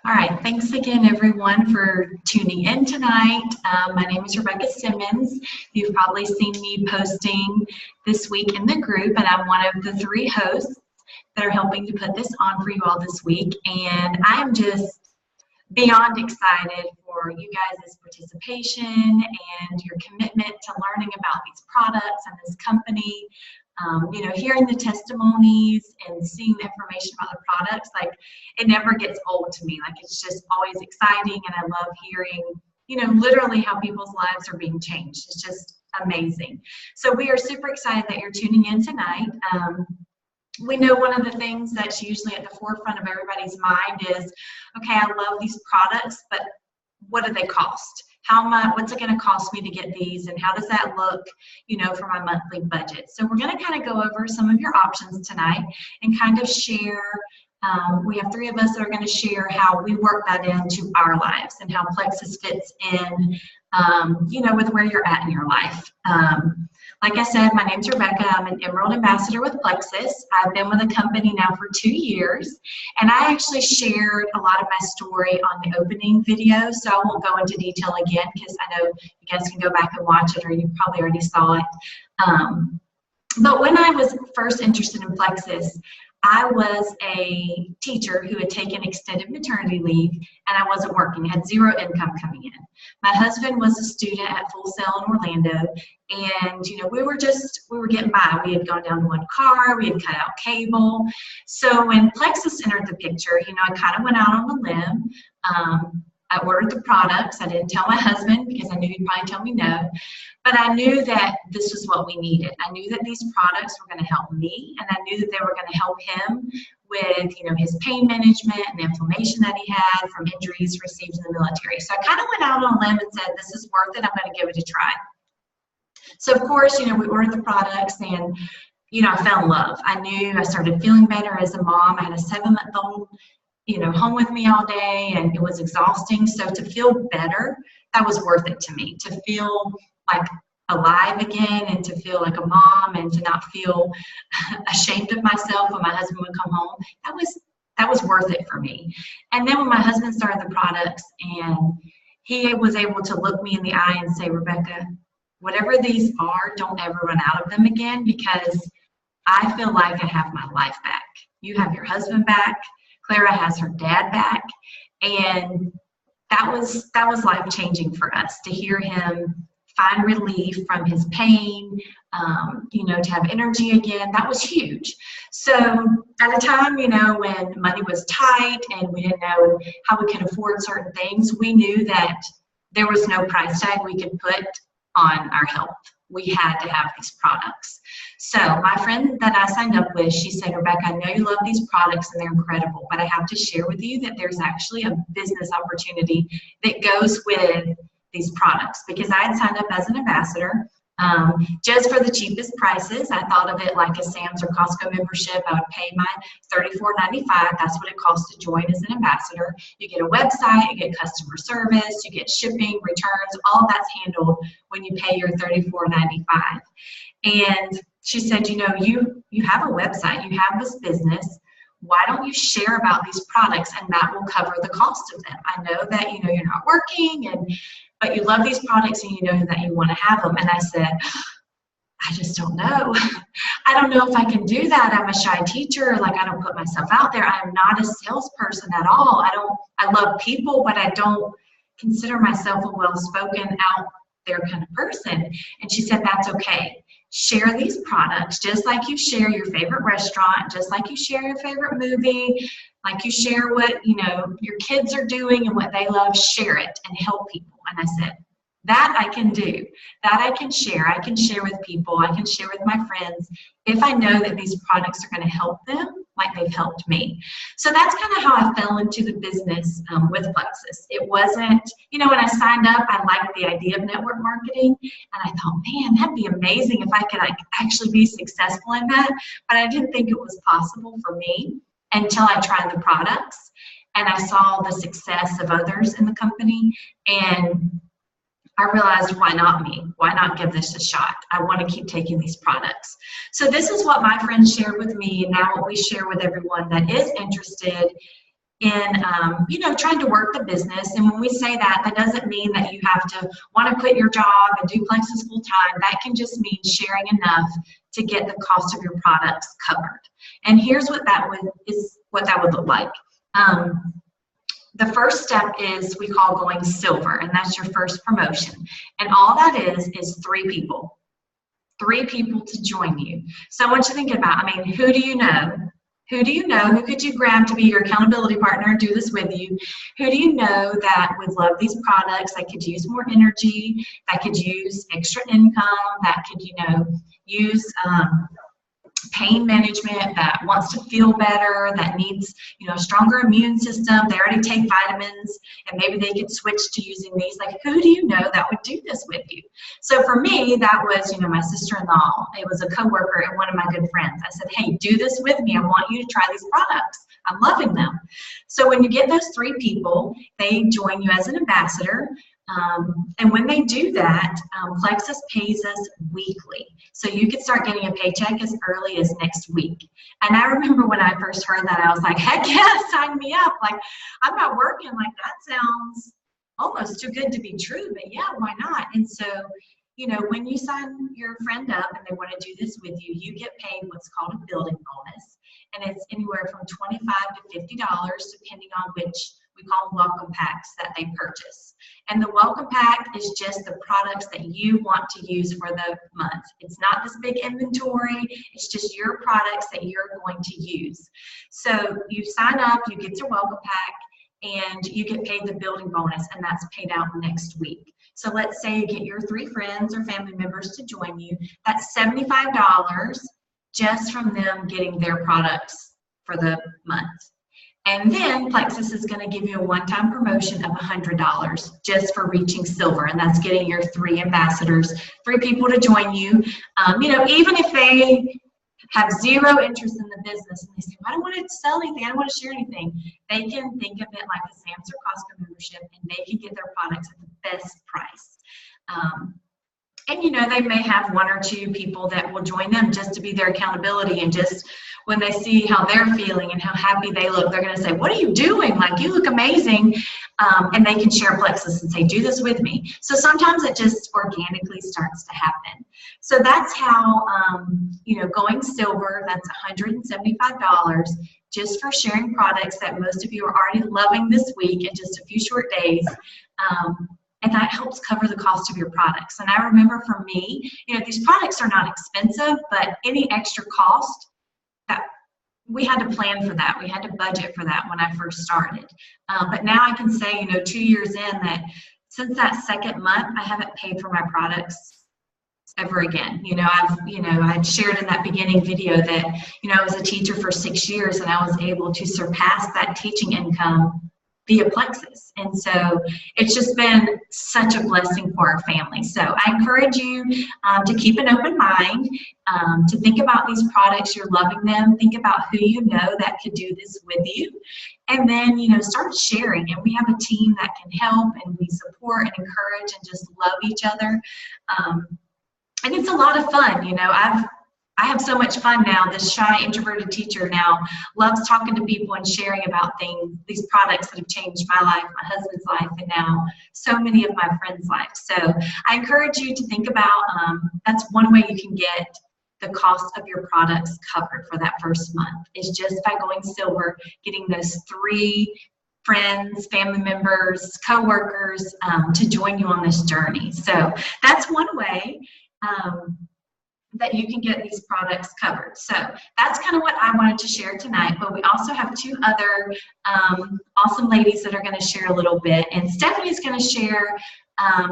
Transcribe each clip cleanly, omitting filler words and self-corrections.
All right, thanks again, everyone, for tuning in tonight. My name is Rebecca Simmons. You've probably seen me posting this week in the group, and I'm one of the three hosts that are helping to put this on for you all this week. And I'm just beyond excited for you guys' participation and your commitment to learning about these products and this company. Hearing the testimonies and seeing the information about the products, like it never gets old to me. Like it's just always exciting, and I love hearing, literally how people's lives are being changed. It's just amazing. So we are super excited that you're tuning in tonight. We know one of the things that's usually at the forefront of everybody's mind is, okay, I love these products, but what do they cost? How much, what's it going to cost me to get these, and how does that look, for my monthly budget? So we're going to kind of go over some of your options tonight and kind of share. We have three of us that are going to share how we work that into our lives and how Plexus fits in, with where you're at in your life. Like I said, my name's Rebecca. I'm an Emerald Ambassador with Plexus. I've been with the company now for 2 years, and I actually shared a lot of my story on the opening video, so I won't go into detail again because I know you guys can go back and watch it, or you probably already saw it. But when I was first interested in Plexus, I was a teacher who had taken extended maternity leave, and I wasn't working. I had zero income coming in. My husband was a student at Full Sail in Orlando, and we were getting by. We had gone down to one car, we had cut out cable. So when Plexus entered the picture, I kind of went out on a limb. I ordered the products. I didn't tell my husband because I knew he'd probably tell me no. But I knew that this was what we needed. I knew that these products were going to help me, and I knew that they were going to help him with, his pain management and the inflammation that he had from injuries received in the military. So I kind of went out on a limb and said, this is worth it. I'm going to give it a try. So of course, we ordered the products, and I fell in love. I started feeling better as a mom. I had a 7-month-old home with me all day, and it was exhausting. So to feel better, that was worth it to me. To feel like alive again, and to feel like a mom, and to not feel ashamed of myself when my husband would come home, that was worth it for me. And then when my husband started the products, and he was able to look me in the eye and say, Rebecca, whatever these are, don't ever run out of them again, because I feel like I have my life back. You have your husband back. Clara has her dad back, and that was life-changing for us to hear him find relief from his pain, to have energy again. That was huge. So at a time, when money was tight and we didn't know how we could afford certain things, we knew that there was no price tag we could put on our health. We had to have these products. So my friend that I signed up with, she said, Rebecca, I know you love these products and they're incredible, but I have to share with you that there's actually a business opportunity that goes with these products, because I had signed up as an ambassador just for the cheapest prices. I thought of it like a Sam's or Costco membership. I would pay my $34.95. That's what it costs to join as an ambassador. You get a website, you get customer service, you get shipping, returns, all that's handled when you pay your $34.95. And she said, you have a website, you have this business. Why don't you share about these products, and that will cover the cost of them? I know that you're not working, but you love these products, and you know that you want to have them. And I said, I just don't know. I don't know if I can do that. I'm a shy teacher. Like, I don't put myself out there. I am not a salesperson at all. I love people, but I don't consider myself a well-spoken, out there kind of person. And she said, that's okay. Share these products just like you share your favorite restaurant, just like you share your favorite movie, like you share what your kids are doing and what they love. Share it and help people. And I said, that I can do, that I can share. I can share with people. I can share with my friends if I know that these products are going to help them like they've helped me. So that's kind of how I fell into the business with Plexus. It wasn't, when I signed up, I liked the idea of network marketing, and I thought, man, that'd be amazing if I could actually be successful in that. But I didn't think it was possible for me until I tried the products and I saw the success of others in the company, and I realized, why not me? Why not give this a shot? I want to keep taking these products. So this is what my friends shared with me, and now what we share with everyone that is interested in, trying to work the business. And when we say that, that doesn't mean that you have to want to quit your job and do Plexus full time. That can just mean sharing enough to get the cost of your products covered. And here's what that would look like. The first step is we call going silver, and that's your first promotion. And all that is 3 people. 3 people to join you. So I want you to think about, who do you know? Who do you know? Who could you grab to be your accountability partner and do this with you? Who do you know that would love these products, that could use more energy, that could use extra income, that could, use pain management, that wants to feel better, that needs, a stronger immune system. They already take vitamins, and maybe they could switch to using these. Like, who do you know that would do this with you? So for me, that was, my sister-in-law. It was a coworker and one of my good friends. I said, hey, do this with me. I want you to try these products. I'm loving them. So when you get those 3 people, they join you as an ambassador. And when they do that, Plexus pays us weekly. So you could start getting a paycheck as early as next week. And I remember when I first heard that, I was like, heck yeah, sign me up. Like, I'm not working. Like, that sounds almost too good to be true, but yeah, why not? And so, when you sign your friend up and they want to do this with you, you get paid what's called a building bonus. And it's anywhere from $25 to $50, depending on which we call them welcome packs that they purchase. And the welcome pack is just the products that you want to use for the month. It's not this big inventory. It's just your products that you're going to use. So you sign up, you get your welcome pack, and you get paid the building bonus, and that's paid out next week. So let's say you get your 3 friends or family members to join you. That's $75 just from them getting their products for the month. And then Plexus is going to give you a one-time promotion of $100 just for reaching silver, and that's getting your 3 ambassadors, 3 people to join you. Even if they have 0 interest in the business and they say, I don't want to sell anything, I don't want to share anything, they can think of it like a Sam's or Costco membership, and they can get their products at the best price. And they may have 1 or 2 people that will join them just to be their accountability, and just when they see how they're feeling and how happy they look, they're going to say, what are you doing? Like, you look amazing. And they can share Plexus and say, do this with me. So sometimes it just organically starts to happen. So that's how, going silver, that's $175 just for sharing products that most of you are already loving this week in just a few short days. And that helps cover the cost of your products. And I remember for me, these products are not expensive, but any extra cost, that we had to plan for that. We had to budget for that when I first started. But now I can say, 2 years in, that since that second month, I haven't paid for my products ever again. I shared in that beginning video that, I was a teacher for 6 years, and I was able to surpass that teaching income via Plexus. And so it's just been such a blessing for our family. So I encourage you to keep an open mind, to think about these products, you're loving them, think about who you know that could do this with you, and then, start sharing. And we have a team that can help, and we support and encourage and just love each other. And it's a lot of fun. I have so much fun now. This shy, introverted teacher now loves talking to people and sharing about these products that have changed my life, my husband's life, and now so many of my friends' lives. So I encourage you to think about, that's one way you can get the cost of your products covered for that first month, is just by going silver, getting those 3 friends, family members, co-workers to join you on this journey. So that's one way that you can get these products covered. So that's kind of what I wanted to share tonight, but we also have 2 other awesome ladies that are going to share a little bit, and Stephanie's going to share,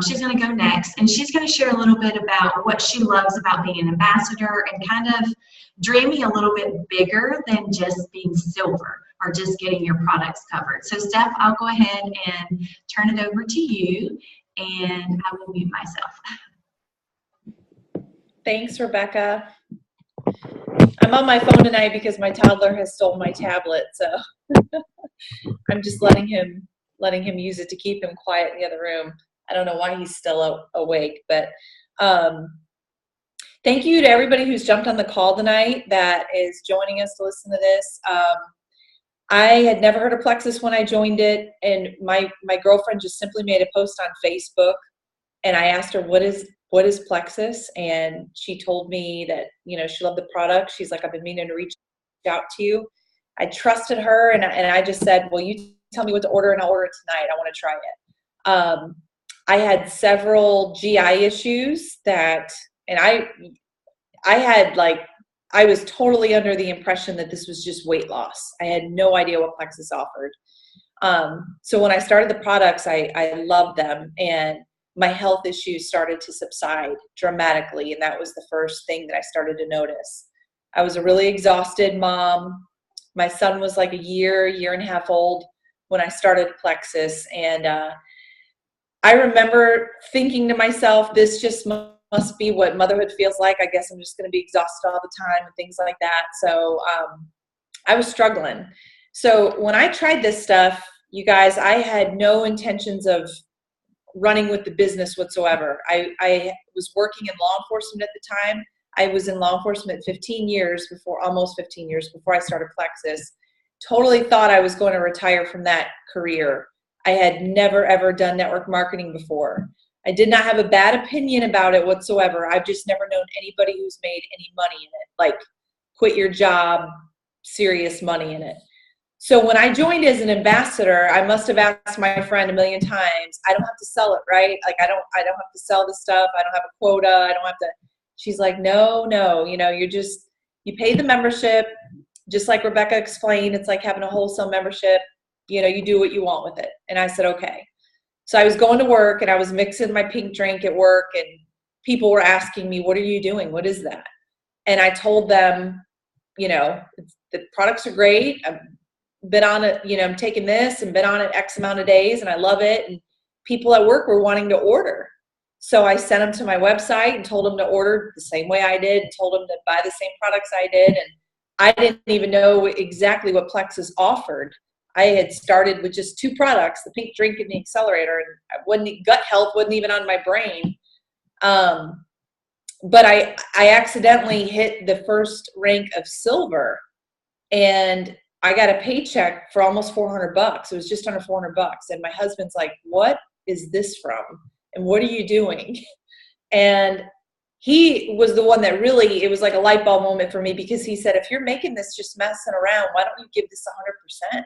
she's going to go next, and she's going to share a little bit about what she loves about being an ambassador and kind of dreaming a little bit bigger than just being silver or just getting your products covered. So Steph, I'll go ahead and turn it over to you, and I will mute myself. Thanks, Rebecca. I'm on my phone tonight because my toddler has stolen my tablet, so I'm just letting him use it to keep him quiet in the other room. I don't know why he's still awake, but thank you to everybody who's jumped on the call tonight that is joining us to listen to this. I had never heard of Plexus when I joined it, and my girlfriend just simply made a post on Facebook, and I asked her, what is Plexus? And she told me that, she loved the product. She's like, I've been meaning to reach out to you. I trusted her, and I just said, well, you tell me what to order and I'll order it tonight. I want to try it. I had several GI issues and I was totally under the impression that this was just weight loss. I had no idea what Plexus offered. So when I started the products, I loved them, and my health issues started to subside dramatically. And that was the first thing that I started to notice. I was a really exhausted mom. My son was like a year and a half old when I started Plexus. And I remember thinking to myself, this just must be what motherhood feels like. I guess I'm just going to be exhausted all the time and things like that. So I was struggling. So when I tried this stuff, you guys, I had no intentions of running with the business whatsoever. I was working in law enforcement at the time. I was in law enforcement almost 15 years before I started Plexus. Totally thought I was going to retire from that career. I had never, ever done network marketing before. I did not have a bad opinion about it whatsoever. I've just never known anybody who's made any money in it, like quit your job, serious money in it. So when I joined as an ambassador, I must have asked my friend a million times, I don't have to sell it, right? Like I don't have to sell the stuff. I don't have a quota. I don't have to. She's like, no, you pay the membership. Just like Rebecca explained, it's like having a wholesale membership. You do what you want with it. And I said, okay. So I was going to work and I was mixing my pink drink at work, and people were asking me, what are you doing? What is that? And I told them, the products are great. I've been on it, I'm taking this and been on it X amount of days and I love it. And people at work were wanting to order. So I sent them to my website and told them to order the same way I did, told them to buy the same products I did. And I didn't even know exactly what Plexus offered. I had started with just 2 products, the pink drink and the accelerator, and gut health wasn't even on my brain. But I accidentally hit the first rank of silver, and I got a paycheck for almost $400. It was just under $400. And my husband's like, what is this from? And what are you doing? And he was the one that really, it was like a light bulb moment for me, because he said, if you're making this just messing around, why don't you give this 100%?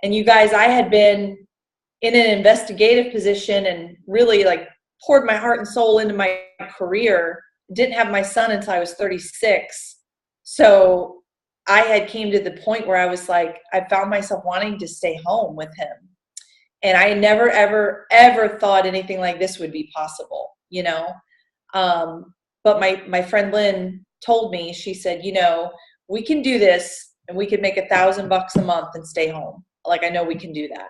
And you guys, I had been in an investigative position and really like poured my heart and soul into my career. Didn't have my son until I was 36. So I had came to the point where I was like, I found myself wanting to stay home with him. And I never, ever, ever thought anything like this would be possible, But my friend Lynn told me, she said, we can do this and we can make $1,000 a month and stay home. Like, I know we can do that.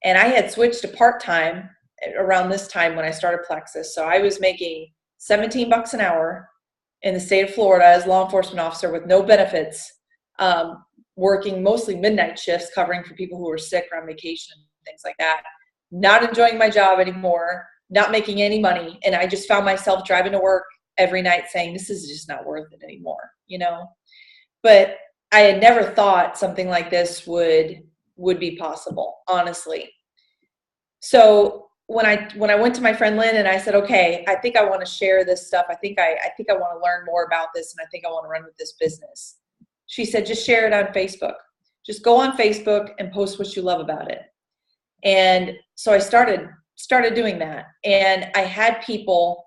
And I had switched to part-time around this time when I started Plexus. So I was making $17 an hour in the state of Florida as law enforcement officer with no benefits, working mostly midnight shifts, covering for people who were sick or on vacation, things like that. Not enjoying my job anymore, not making any money. And I just found myself driving to work every night saying, this is just not worth it anymore, But I had never thought something like this would be possible, honestly. So when I went to my friend Lynn and I said, okay, I think I want to share this stuff. I think I want to learn more about this, and I think I want to run with this business. She said, just share it on Facebook. Just go on Facebook and post what you love about it. And so I started doing that. And I had people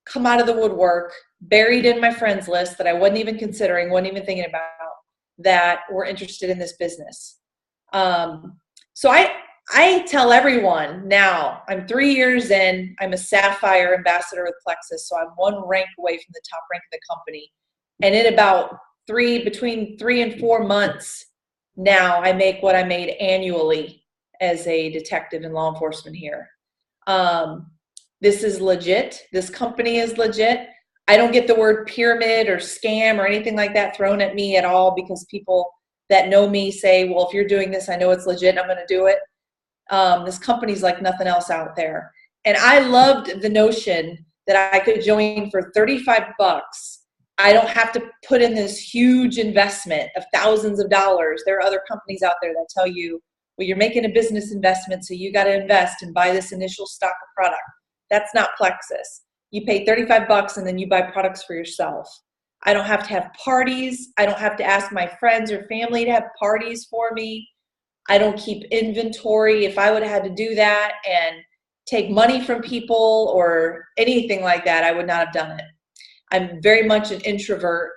come out of the woodwork, buried in my friends list that I wasn't even considering, wasn't even thinking about, that were interested in this business. So I tell everyone now, I'm 3 years in, I'm a Sapphire ambassador with Plexus. So I'm 1 rank away from the top rank of the company. And in about between 3 and 4 months now, I make what I made annually as a detective in law enforcement here. This is legit. This company is legit. I don't get the word pyramid or scam or anything like that thrown at me at all, because people that know me say, well, if you're doing this, I know it's legit, I'm going to do it. This company's like nothing else out there. And I loved the notion that I could join for $35 I don't have to put in this huge investment of thousands of dollars. There are other companies out there that tell you, well, you're making a business investment, so you got to invest and buy this initial stock of product. That's not Plexus. You pay $35 and then you buy products for yourself. I don't have to have parties. I don't have to ask my friends or family to have parties for me. I don't keep inventory. If I would have had to do that and take money from people or anything like that, I would not have done it. I'm very much an introvert,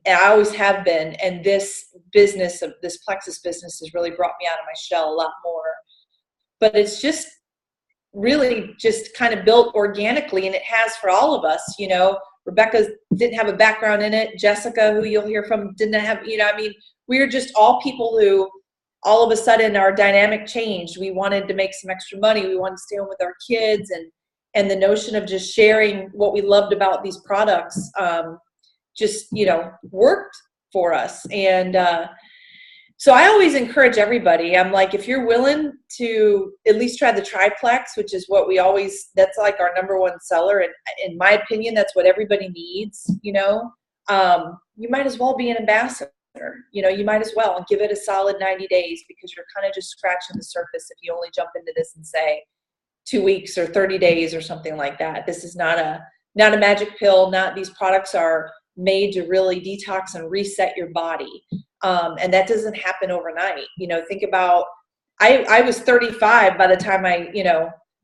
and I always have been. And this business, of this Plexus business, has really brought me out of my shell a lot more. But it's just really just kind of built organically, and it has for all of us. You know, Rebecca didn't have a background in it. Jessica, who you'll hear from, didn't have, you know, I mean, we were just all people who all of a sudden our dynamic changed. We wanted to make some extra money. We wanted to stay home with our kids, and the notion of just sharing what we loved about these products just, you know, worked for us. And so I always encourage everybody. I'm like, if you're willing to at least try the triplex, which is what we always, that's like our number one seller. And in my opinion, that's what everybody needs, you know, you might as well be an ambassador. You know, you might as well, and give it a solid 90 days, because you're kind of just scratching the surface if you only jump into this and say 2 weeks or 30 days or something like that. This is not a magic pill. These products are made to really detox and reset your body. And that doesn't happen overnight. You know, think about, I was 35 by the time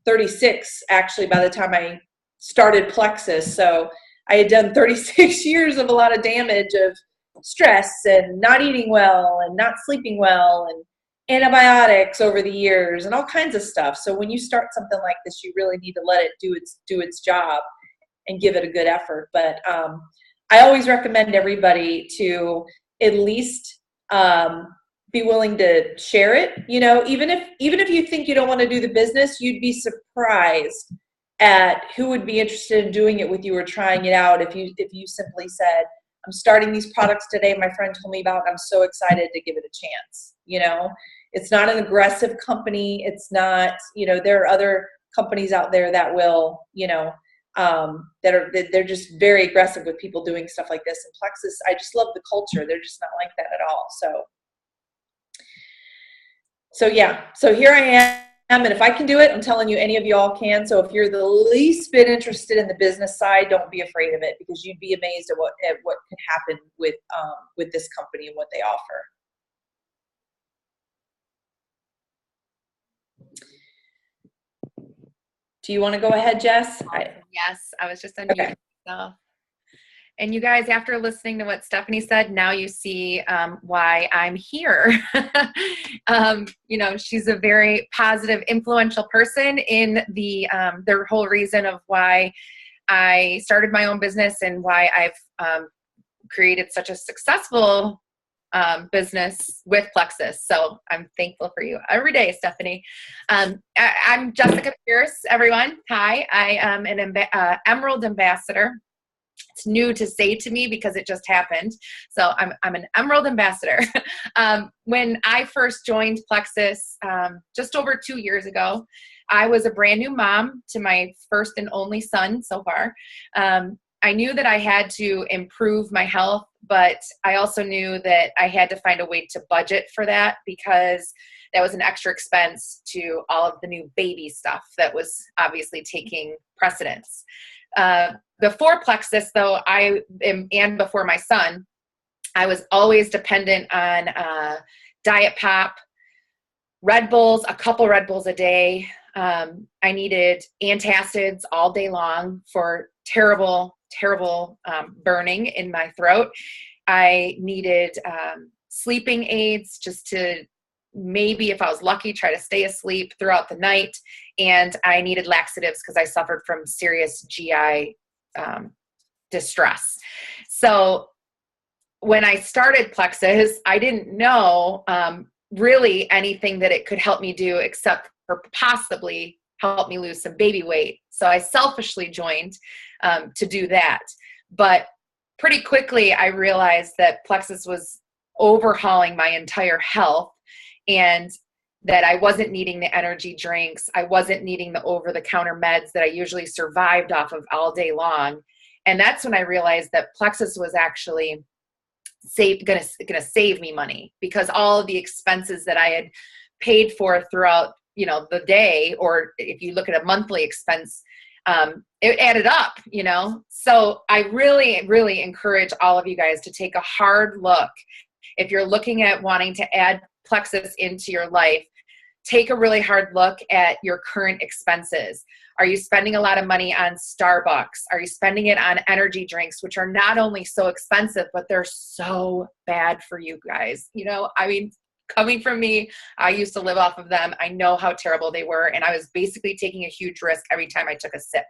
36 actually by the time I started Plexus. So I had done 36 years of a lot of damage of stress and not eating well and not sleeping well and antibiotics over the years and all kinds of stuff. So when you start something like this, you really need to let it do its job and give it a good effort. But I always recommend everybody to at least be willing to share it. You know, even if you think you don't want to do the business, you'd be surprised at who would be interested in doing it with you or trying it out. If you simply said, I'm starting these products today, my friend told me about, I'm so excited to give it a chance. You know, it's not an aggressive company. It's not, you know, there are other companies out there that will, you know, they're just very aggressive with people doing stuff like this. And Plexus, I just love the culture. They're just not like that at all. So yeah, so here I am. And if I can do it, I'm telling you, any of you all can. So if you're the least bit interested in the business side, don't be afraid of it, because you'd be amazed at what can happen with this company and what they offer. Do you want to go ahead, Jess? Yes, I was just unmuting myself. And you guys, after listening to what Stephanie said, now you see why I'm here. You know, she's a very positive, influential person in the whole reason of why I started my own business and why I've created such a successful business with Plexus. So I'm thankful for you every day, Stephanie. I'm Jessica Pierce, everyone. Hi, I am an Emerald Ambassador. It's new to say to me because it just happened. So I'm an Emerald Ambassador. When I first joined Plexus just over 2 years ago, I was a brand new mom to my first and only son so far. I knew that I had to improve my health, but I also knew that I had to find a way to budget for that, because that was an extra expense to all of the new baby stuff that was obviously taking precedence. Before Plexus, though, and before my son, I was always dependent on Diet Pop, Red Bulls, a couple Red Bulls a day. I needed antacids all day long for terrible burning in my throat. I needed sleeping aids just to maybe, if I was lucky, try to stay asleep throughout the night. And I needed laxatives because I suffered from serious GI distress. So when I started Plexus, I didn't know really anything that it could help me do except for possibly help me lose some baby weight. So I selfishly joined to do that. But pretty quickly, I realized that Plexus was overhauling my entire health, and that I wasn't needing the energy drinks. I wasn't needing the over-the-counter meds that I usually survived off of all day long. And that's when I realized that Plexus was actually gonna save me money, because all of the expenses that I had paid for throughout, you know, the day, or if you look at a monthly expense, it added up, you know. So I really, really encourage all of you guys to take a hard look. If you're looking at wanting to add Plexus into your life, take a really hard look at your current expenses. Are you spending a lot of money on Starbucks? Are you spending it on energy drinks, which are not only so expensive, but they're so bad for you guys? You know, I mean, coming from me, I used to live off of them. I know how terrible they were. And I was basically taking a huge risk every time I took a sip.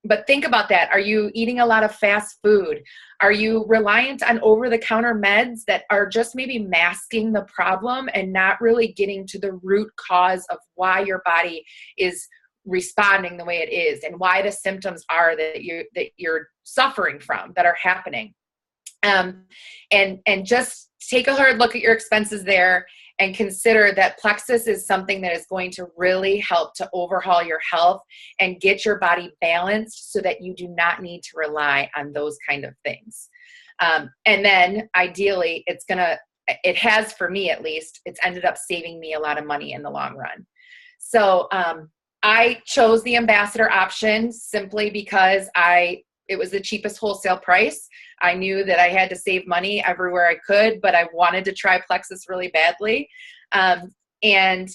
But think about that. Are you eating a lot of fast food? Are you reliant on over-the-counter meds that are just maybe masking the problem and not really getting to the root cause of why your body is responding the way it is, and why the symptoms are that you're suffering from, that are happening? And just take a hard look at your expenses there, and consider that Plexus is something that is going to really help to overhaul your health and get your body balanced, so that you do not need to rely on those kind of things. And then ideally, it has, for me at least, it's ended up saving me a lot of money in the long run. So I chose the ambassador option simply because it was the cheapest wholesale price. I knew that I had to save money everywhere I could, but I wanted to try Plexus really badly. And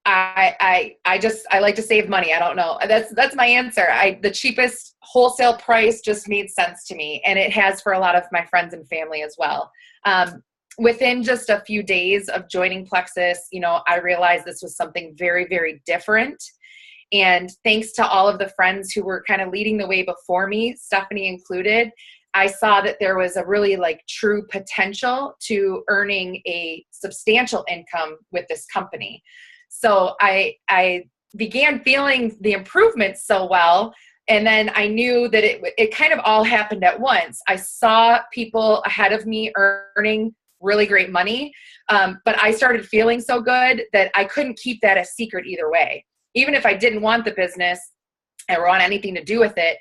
I like to save money. I don't know. That's my answer. The cheapest wholesale price just made sense to me. And it has for a lot of my friends and family as well. Within just a few days of joining Plexus, you know, I realized this was something very, very different. And thanks to all of the friends who were kind of leading the way before me, Stephanie included, I saw that there was a really true potential to earning a substantial income with this company. So I began feeling the improvements so well. And then I knew that it kind of all happened at once. I saw people ahead of me earning really great money, but I started feeling so good that I couldn't keep that a secret either way. Even if I didn't want the business or want anything to do with it,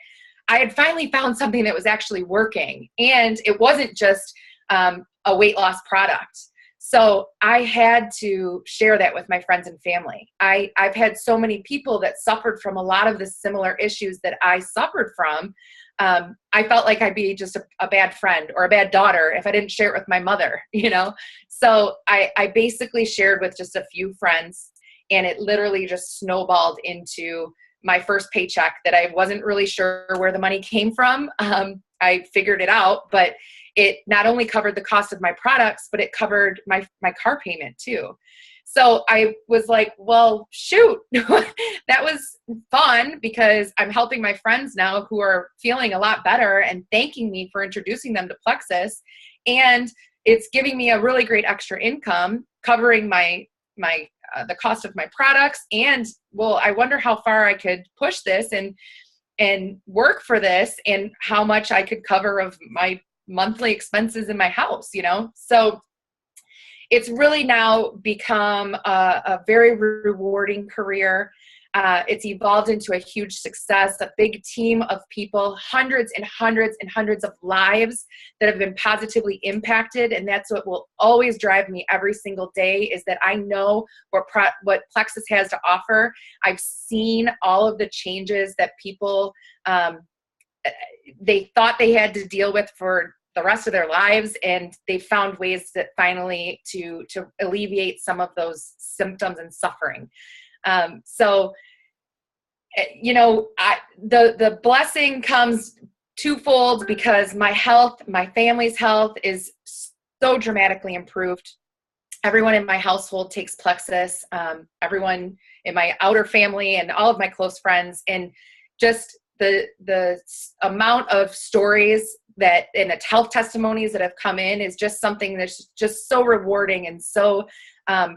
I had finally found something that was actually working. And it wasn't just a weight loss product. So I had to share that with my friends and family. I've had so many people that suffered from a lot of the similar issues that I suffered from. I felt like I'd be just a bad friend or a bad daughter if I didn't share it with my mother, you know? So I basically shared with just a few friends, and it literally just snowballed into my first paycheck that I wasn't really sure where the money came from. I figured it out, but it not only covered the cost of my products, but it covered my car payment too. So I was like, well, shoot, that was fun, because I'm helping my friends now who are feeling a lot better and thanking me for introducing them to Plexus. And it's giving me a really great extra income, covering the cost of my products. And well, I wonder how far I could push this and work for this, and how much I could cover of my monthly expenses in my house, you know? So it's really now become a very rewarding career. It's evolved into a huge success, a big team of people, hundreds and hundreds and hundreds of lives that have been positively impacted. And that's what will always drive me every single day, is that I know what Plexus has to offer. I've seen all of the changes that people, they thought they had to deal with for the rest of their lives, and they found ways that finally to alleviate some of those symptoms and suffering. So, you know, the blessing comes twofold, because my health, my family's health is so dramatically improved. Everyone in my household takes Plexus, everyone in my outer family and all of my close friends, and just the amount of stories that and the health testimonies that have come in is just something that's just so rewarding and so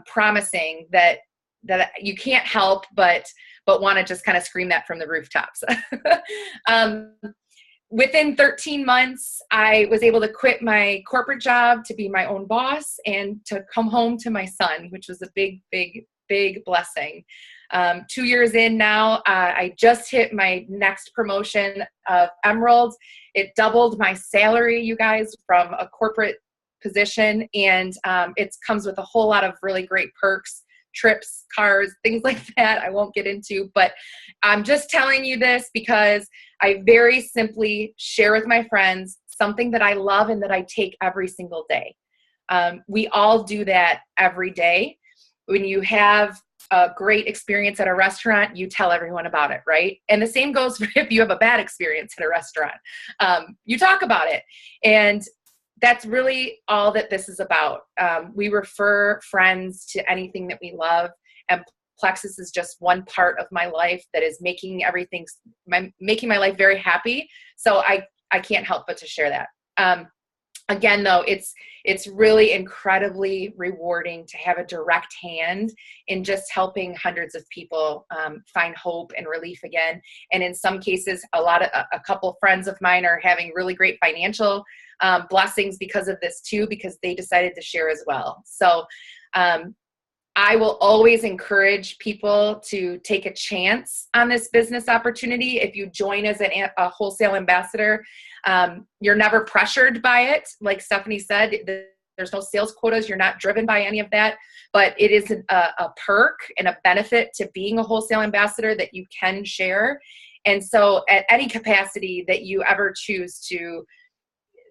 promising that you can't help but want to just kind of scream that from the rooftops. Within 13 months, I was able to quit my corporate job to be my own boss and to come home to my son, which was a big, big, big blessing. 2 years in now, I just hit my next promotion of Emerald. It doubled my salary, you guys, from a corporate position, and it comes with a whole lot of really great perks, trips, cars, things like that I won't get into, but I'm just telling you this because I very simply share with my friends something that I love and that I take every single day. We all do that every day. When you have a great experience at a restaurant, you tell everyone about it, right? And the same goes for if you have a bad experience at a restaurant. You talk about it. And that's really all that this is about. We refer friends to anything that we love, and Plexus is just one part of my life that is making my life very happy. So I can't help but to share that. Again, though, it's really incredibly rewarding to have a direct hand in just helping hundreds of people find hope and relief again. And in some cases, a couple friends of mine are having really great financial blessings because of this too, because they decided to share as well. So I will always encourage people to take a chance on this business opportunity. If you join as a wholesale ambassador, you're never pressured by it. Like Stephanie said, there's no sales quotas. You're not driven by any of that, but it is a perk and a benefit to being a wholesale ambassador that you can share. And so at any capacity that you ever choose to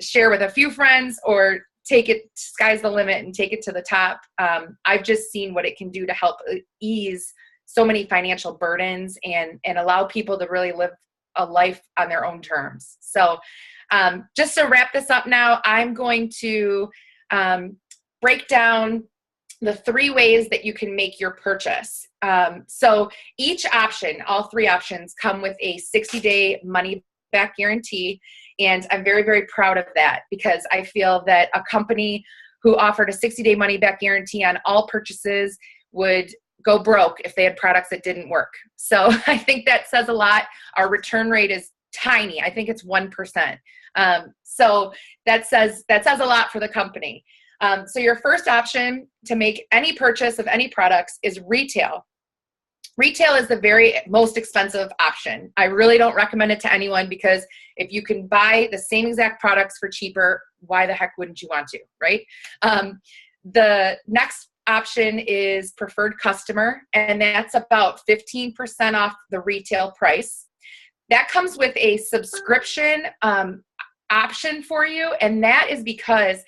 share with a few friends or take it, sky's the limit, and take it to the top. I've just seen what it can do to help ease so many financial burdens and allow people to really live a life on their own terms. So just to wrap this up now, I'm going to break down the 3 ways that you can make your purchase. So each option, all 3 options, come with a 60-day money back guarantee. And I'm very, very proud of that because I feel that a company who offered a 60-day money back guarantee on all purchases would go broke if they had products that didn't work. So I think that says a lot. Our return rate is tiny. I think it's 1%. So that says a lot for the company. So your first option to make any purchase of any products is retail. Retail is the very most expensive option. I really don't recommend it to anyone because if you can buy the same exact products for cheaper, why the heck wouldn't you want to, right? The next option is preferred customer, and that's about 15% off the retail price. That comes with a subscription option for you, and that is because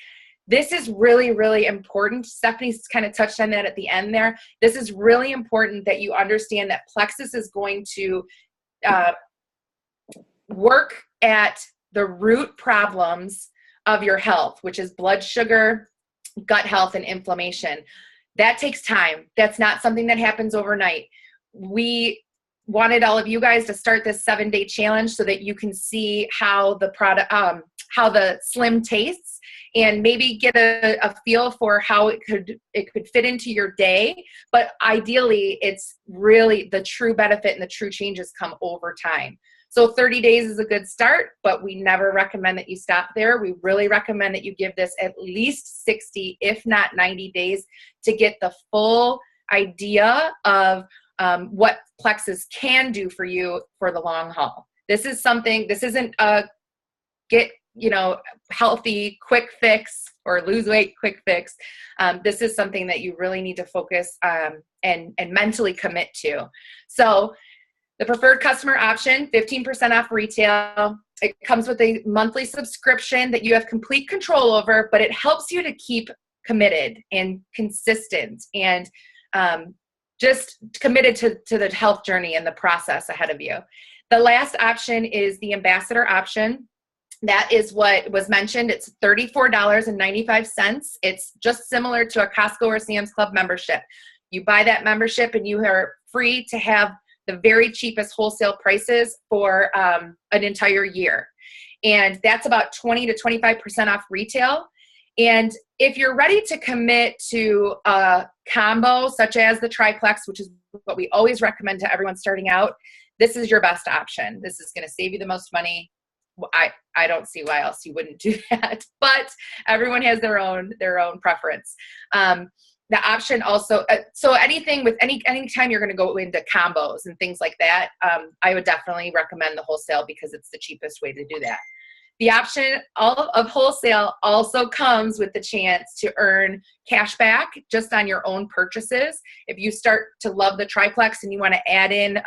this is really, really important. Stephanie's kind of touched on that at the end there. This is really important that you understand that Plexus is going to work at the root problems of your health, which is blood sugar, gut health, and inflammation. That takes time. That's not something that happens overnight. We wanted all of you guys to start this 7-day challenge so that you can see how the product, how the Slim tastes, and maybe get a feel for how it could fit into your day. But ideally, it's really the true benefit and the true changes come over time. So 30 days is a good start, but we never recommend that you stop there. We really recommend that you give this at least 60, if not 90 days to get the full idea of what Plexus can do for you for the long haul. This isn't a get healthy quick fix or lose weight quick fix. This is something that you really need to focus and mentally commit to. So the preferred customer option, 15% off retail. It comes with a monthly subscription that you have complete control over, but it helps you to keep committed and consistent and just committed to the health journey and the process ahead of you. The last option is the ambassador option. That is what was mentioned. It's $34.95. It's just similar to a Costco or Sam's Club membership. You buy that membership and you are free to have the very cheapest wholesale prices for an entire year. And that's about 20 to 25% off retail. And if you're ready to commit to a combo such as the triplex, which is what we always recommend to everyone starting out, this is your best option. This is going to save you the most money. I don't see why else you wouldn't do that, but everyone has their own preference. the option also, so anything with anytime you're going to go into combos and things like that, I would definitely recommend the wholesale because it's the cheapest way to do that. The option of wholesale also comes with the chance to earn cash back just on your own purchases. If you start to love the triplex and you want to add in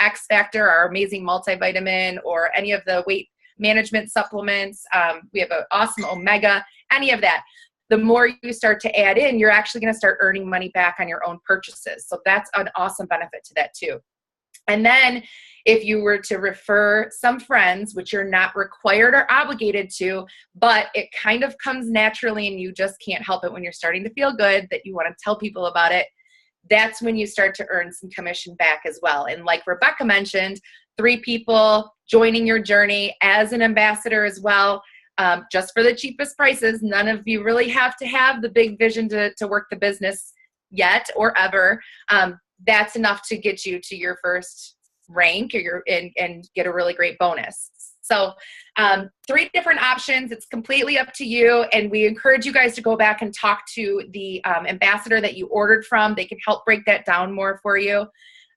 X Factor, our amazing multivitamin, or any of the weight management supplements, we have an awesome omega, any of that. The more you start to add in, you're actually going to start earning money back on your own purchases. So that's an awesome benefit to that too. And then if you were to refer some friends, which you're not required or obligated to, but it kind of comes naturally and you just can't help it when you're starting to feel good that you want to tell people about it, that's when you start to earn some commission back as well. And like Rebecca mentioned, 3 people joining your journey as an ambassador as well. Just for the cheapest prices. None of you really have to have the big vision to work the business yet or ever. That's enough to get you to your first rank or and get a really great bonus. So 3 different options. It's completely up to you. And we encourage you guys to go back and talk to the ambassador that you ordered from. They can help break that down more for you.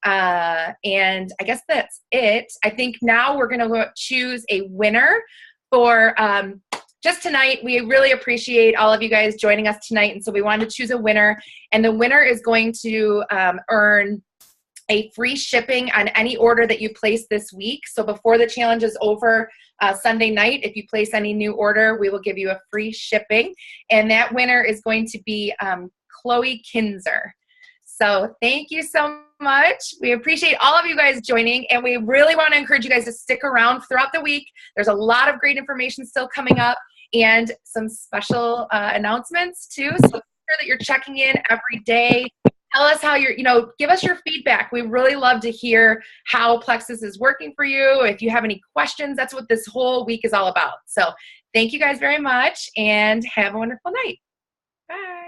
And I guess that's it. I think now we're going to choose a winner for just tonight. We really appreciate all of you guys joining us tonight. And so we wanted to choose a winner. And the winner is going to earn a free shipping on any order that you place this week. So before the challenge is over Sunday night, if you place any new order, we will give you a free shipping. And that winner is going to be Chloe Kinzer. So thank you so much. We appreciate all of you guys joining, and we really want to encourage you guys to stick around throughout the week. There's a lot of great information still coming up and some special announcements too. So make sure that you're checking in every day. Tell us how give us your feedback. We really love to hear how Plexus is working for you. If you have any questions, that's what this whole week is all about. So thank you guys very much and have a wonderful night. Bye.